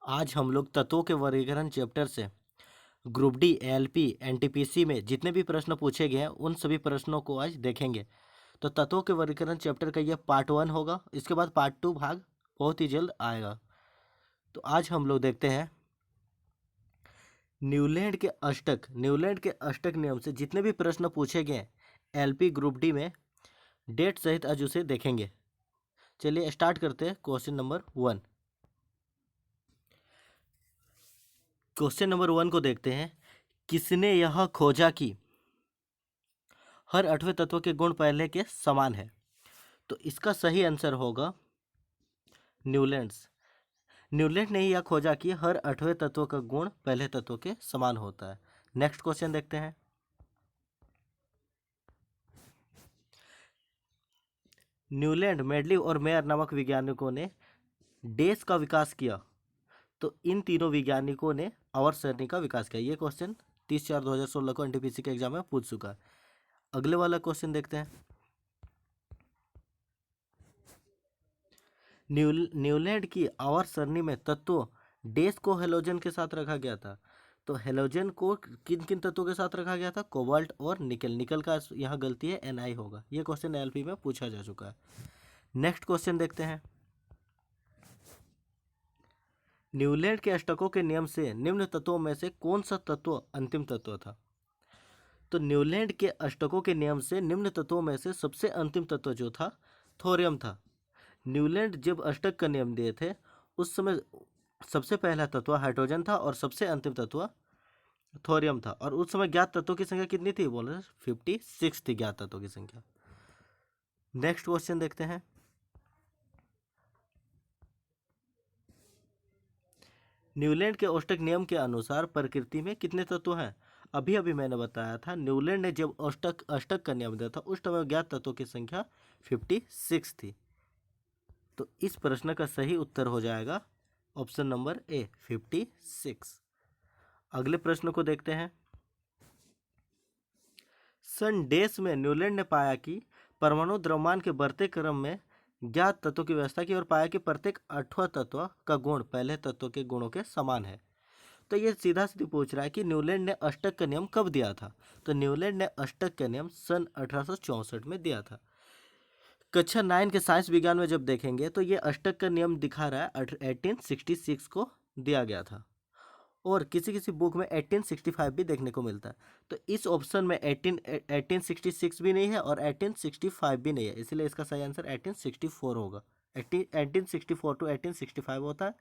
आज हम लोग तत्वों के वर्गीकरण चैप्टर से ग्रुप डी, एलपी, एनटीपीसी में जितने भी प्रश्न पूछे गए हैं उन सभी प्रश्नों को आज देखेंगे। तो तत्वों के वर्गीकरण चैप्टर का यह पार्ट 1 होगा। इसके बाद पार्ट 2 भाग बहुत ही जल्द आएगा। तो आज हम लोग देखते हैं न्यूलैंड के अष्टक नियम से जितने भी प्रश्न पूछे गए एलपी ग्रुप डी में डेट सहित आज उसे देखेंगे। चलिए स्टार्ट करते हैं। क्वेश्चन नंबर 1 को देखते हैं। किसने यह खोजा कि हर 8वें तत्व के गुण पहले के समान है? तो इसका सही आंसर होगा न्यूलैंड्स। न्यूलैंड ने यह खोजा कि हर 8वें तत्व का गुण पहले तत्व के समान होता है। नेक्स्ट क्वेश्चन देखते हैं। न्यूलैंड, मेडलिव और मेयर नामक वैज्ञानिकों ने डैश का विकास किया। तो इन तीनों वैज्ञानिकों ने आवर्त सारणी का विकास किया। ये क्वेश्चन 30/4/2016 को एनटीपीसी के एग्जाम में पूछ चुका है। अगले वाला क्वेश्चन देखते हैं। न्यूलैंड की आवर्त सारणी में तत्वों डैश को हेलोजन के साथ रखा गया था। तो हेलोजन को किन किन तत्वों के साथ रखा गया था? कोबाल्ट और निकल। निकल का यहाँ गलती है, Ni होगा। ये क्वेश्चन एलपी में पूछा जा चुका है। नेक्स्ट क्वेश्चन देखते हैं। न्यूलैंड के अष्टकों के नियम से निम्न तत्वों में से कौन सा तत्व अंतिम तत्व था? तो न्यूलैंड के अष्टकों के नियम से निम्न तत्वों में से सबसे अंतिम तत्व जो था थोरियम था। न्यूलैंड जब अष्टक का नियम दिए थे उस समय सबसे पहला तत्व हाइड्रोजन था और सबसे अंतिम तत्व थोरियम था। और उस समय ज्ञात तत्वों की संख्या कितनी थी? बोले 56 थी ज्ञात तत्वों की संख्या। नेक्स्ट क्वेश्चन देखते हैं। न्यूलैंड के औष्टक नियम के अनुसार प्रकृति में कितने तत्व हैं? अभी अभी मैंने बताया था न्यूलैंड ने जब अष्टक अष्टक का नियम दिया था उस समय ज्ञात तत्वों की संख्या 56 थी। तो इस प्रश्न का सही उत्तर हो जाएगा ऑप्शन नंबर ए, 56। अगले प्रश्न को देखते हैं। सन डैश में न्यूलैंड ने पाया कि परमाणु द्रव्यमान के बढ़ते क्रम में ज्ञात तत्वों की व्यवस्था की और पाया कि प्रत्येक 8वां तत्व का गुण पहले तत्व के गुणों के समान है। तो ये सीधा सीधी पूछ रहा है कि न्यूलैंड ने अष्टक का नियम कब दिया था? तो न्यूलैंड ने अष्टक का नियम सन 1864 में दिया था। कक्षा 9 के साइंस विज्ञान में जब देखेंगे तो ये अष्टक का नियम दिखा रहा है 1866 को दिया गया था। और किसी किसी बुक में 1865 भी देखने को मिलता है। तो इस ऑप्शन में 1866 भी नहीं है और 1865 भी नहीं है, इसलिए इसका सही आंसर 1864 होगा। 1864 टू 1865 होता है।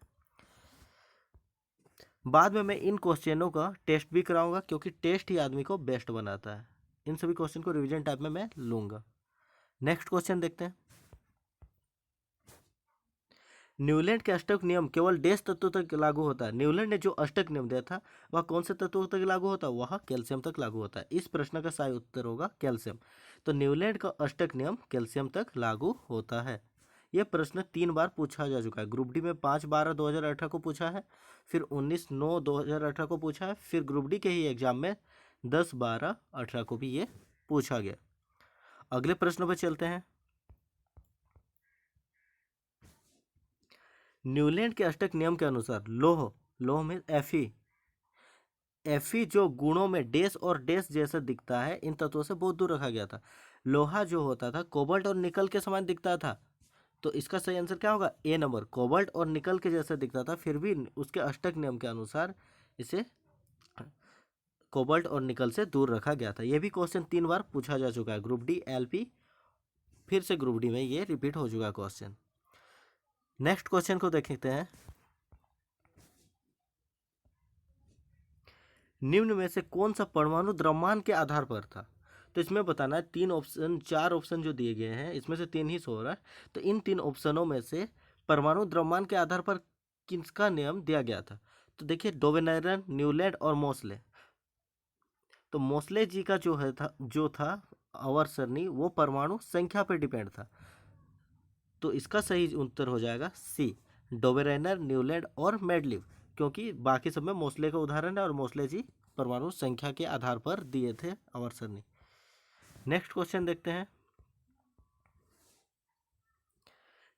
बाद में मैं इन क्वेश्चनों का टेस्ट भी कराऊंगा क्योंकि टेस्ट ही आदमी को बेस्ट बनाता है। इन सभी क्वेश्चन को रिवीजन टाइप में मैं लूंगा। नेक्स्ट क्वेश्चन देखते हैं। न्यूलैंड के अष्टक नियम केवल डैश तत्व तक लागू होता है। न्यूलैंड ने जो अष्टक नियम दिया था वह कौन से तत्वों तक लागू होता है? वह कैल्शियम तक लागू होता है। इस प्रश्न का सही उत्तर होगा कैल्शियम। तो न्यूलैंड का अष्टक नियम कैल्शियम तक लागू होता है। यह प्रश्न 3 बार पूछा जा चुका है। ग्रुप डी में 5/12/2018 को पूछा है, फिर 19/9/2018 को पूछा है, फिर ग्रुप डी के ही एग्जाम में 10/12/18 को भी ये पूछा गया। अगले प्रश्न पर चलते हैं। न्यूलैंड के अष्टक नियम के अनुसार लोह लोह में एफी जो गुणों में डैश और डैश जैसा दिखता है इन तत्वों से बहुत दूर रखा गया था। लोहा जो होता था कोबाल्ट और निकल के समान दिखता था। तो इसका सही आंसर क्या होगा? ए नंबर, कोबाल्ट और निकल के जैसा दिखता था फिर भी उसके अष्टक नियम के अनुसार इसे कोबाल्ट और निकल से दूर रखा गया था। यह भी क्वेश्चन 3 बार पूछा जा चुका है। ग्रुप डी, एलपी, फिर से ग्रुप डी में ये रिपीट हो चुका क्वेश्चन। नेक्स्ट क्वेश्चन को देखते हैं। निम्न में से कौन सा परमाणु द्रव्यमान के आधार पर था? तो इसमें बताना है 4 ऑप्शन जो दिए गए हैं इसमें से 3 ही सो रहा है। तो इन 3 ऑप्शनों में से परमाणु द्रव्यमान के आधार पर किसका नियम दिया गया था? तो देखिए डोवेनेरन, न्यूलैंड और मोस्ले। तो मोस्ले जी का जो था आवर्त सरणी वो परमाणु संख्या पर डिपेंड था। तो इसका सही उत्तर हो जाएगा सी, डोवेरेनर, न्यूलैंड और मेडलिव, क्योंकि बाकी सब में मोस्ले का उदाहरण है और मोस्ले जी परमाणु संख्या के आधार पर दिए थे आवर्त सरणी। नेक्स्ट क्वेश्चन देखते हैं।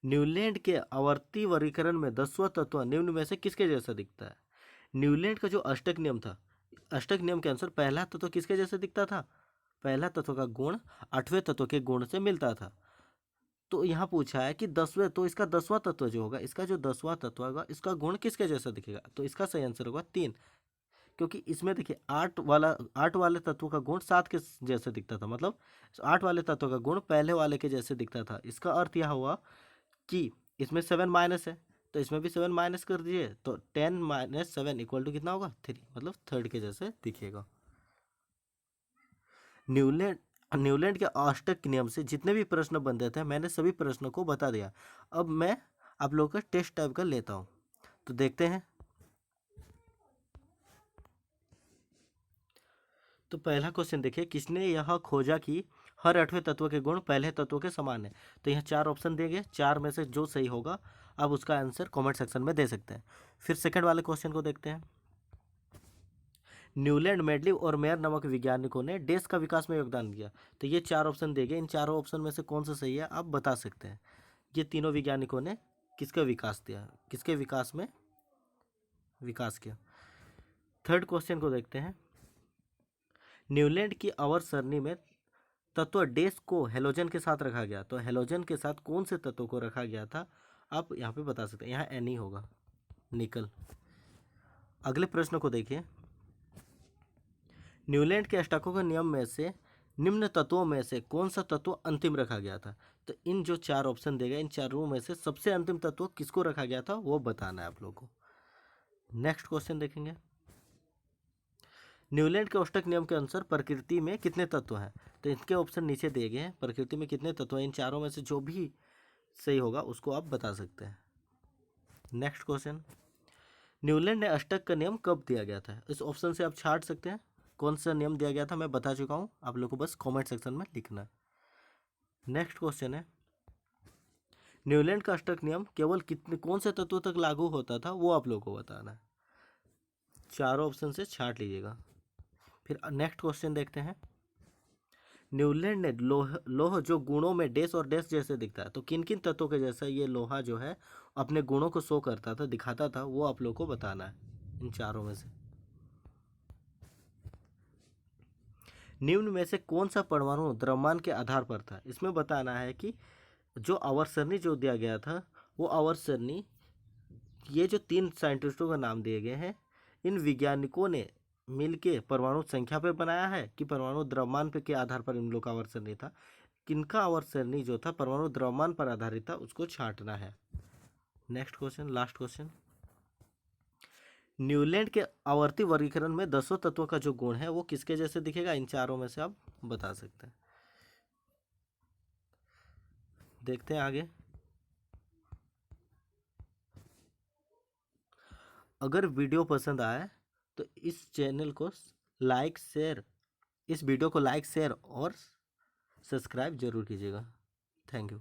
न्यूलैंड के आवर्ती वर्गीकरण में 10वां तत्व निम्न में से किसके जैसा दिखता है? न्यूलैंड का जो अष्टक नियम था, अष्टक नियम के अनुसार पहला तत्व किसके जैसे दिखता था? पहला तत्व का गुण 8वें तत्व के गुण से मिलता था। तो यहाँ पूछा है कि 10वें, तो इसका 10वां तत्व जो होगा, इसका जो 10वां तत्व होगा, इसका गुण किसके जैसा दिखेगा? तो इसका सही आंसर होगा 3, क्योंकि इसमें देखिए 8 वाले तत्व का गुण 7 के जैसे दिखता था, मतलब 8 वाले तत्व का गुण पहले वाले के जैसे दिखता था। इसका अर्थ यह हुआ कि इसमें 7 माइनस है, तो इसमें भी 7 माइनस कर दीजिए, तो 10 माइनस 7 इक्वल टू कितना होगा? 3, मतलब थर्ड के जैसे दिखेगा। न्यूलैंड न्यूलैंड के अष्टक नियम से जितने भी प्रश्न बनते थे, मैंने सभी प्रश्नों को बता दिया। अब मैं आप लोगों का टेस्ट टाइप का लेता हूँ, तो देखते हैं। तो पहला क्वेश्चन देखिए, किसने यह खोजा कि हर 8वें तत्व के गुण पहले तत्व के समान है? तो यहाँ 4 ऑप्शन देंगे, 4 में से जो सही होगा आप उसका आंसर कमेंट सेक्शन में दे सकते हैं। फिर सेकंड वाले क्वेश्चन को देखते हैं। न्यूलैंड, मेडली और मेयर नामक वैज्ञानिकों ने देश का विकास में योगदान दिया। तो ये 4 ऑप्शन देंगे, इन चारों ऑप्शन में से कौन सा सही है आप बता सकते हैं। ये तीनों वैज्ञानिकों ने किसका विकास दिया, किसके विकास में विकास किया? थर्ड क्वेश्चन को देखते हैं। न्यूलैंड की आवर्त सरणी में तत्व डैश को हेलोजन के साथ रखा गया, तो हेलोजन के साथ कौन से तत्व को रखा गया था आप यहाँ पे बता सकते हैं। यहाँ एन ही होगा, निकल। अगले प्रश्न को देखिए। न्यूलैंड के अष्टकों के नियम में से निम्न तत्वों में से कौन सा तत्व अंतिम रखा गया था? तो इन जो 4 ऑप्शन देगा, इन चारों में से सबसे अंतिम तत्व किसको रखा गया था वो बताना है आप लोगों को। नेक्स्ट क्वेश्चन देखेंगे। न्यूलैंड के अष्टक नियम के अनुसार प्रकृति में कितने तत्व हैं? तो इनके ऑप्शन नीचे दिए गए हैं। प्रकृति में कितने तत्व हैं, इन चारों में से जो भी सही होगा उसको आप बता सकते हैं। नेक्स्ट क्वेश्चन, न्यूलैंड ने अष्टक का नियम कब दिया गया था? इस ऑप्शन से आप छांट सकते हैं कौन सा नियम दिया गया था, मैं बता चुका हूँ, आप लोग को बस कमेंट सेक्शन में लिखना है। नेक्स्ट क्वेश्चन है, न्यूलैंड का अष्टक नियम केवल कितने कौन से तत्वों तक लागू होता था वो आप लोग को बताना है। चारों ऑप्शन से छांट लीजिएगा। फिर नेक्स्ट क्वेश्चन देखते हैं। न्यूलैंड ने लोह जो गुणों में डैश और डैश जैसे दिखता है, तो किन किन तत्वों के जैसा ये लोहा जो है अपने गुणों को शो करता था, दिखाता था, वो आप लोग को बताना है इन चारों में से। निम्न में से कौन सा परमाणु द्रव्यमान के आधार पर था? इसमें बताना है कि जो आवर्त सरणी जो दिया गया था, वो आवर्त सरणी, ये जो 3 साइंटिस्टों का नाम दिए गए हैं, इन वैज्ञानिकों ने मिलके परमाणु संख्या पे बनाया है कि परमाणु द्रव्यमान पे के आधार पर इन लोग का आवर्त सरणी था? किनका आवर्त सरणी जो था परमाणु द्रव्यमान पर आधारित था, उसको छांटना है। Next question, last question. Newland के आवर्ती वर्गीकरण में 10 तत्वों का जो गुण है वो किसके जैसे दिखेगा? इन चारों में से आप बता सकते हैं। देखते हैं आगे। अगर वीडियो पसंद आए तो इस चैनल को लाइक शेयर इस वीडियो को लाइक शेयर और सब्सक्राइब जरूर कीजिएगा। Thank you.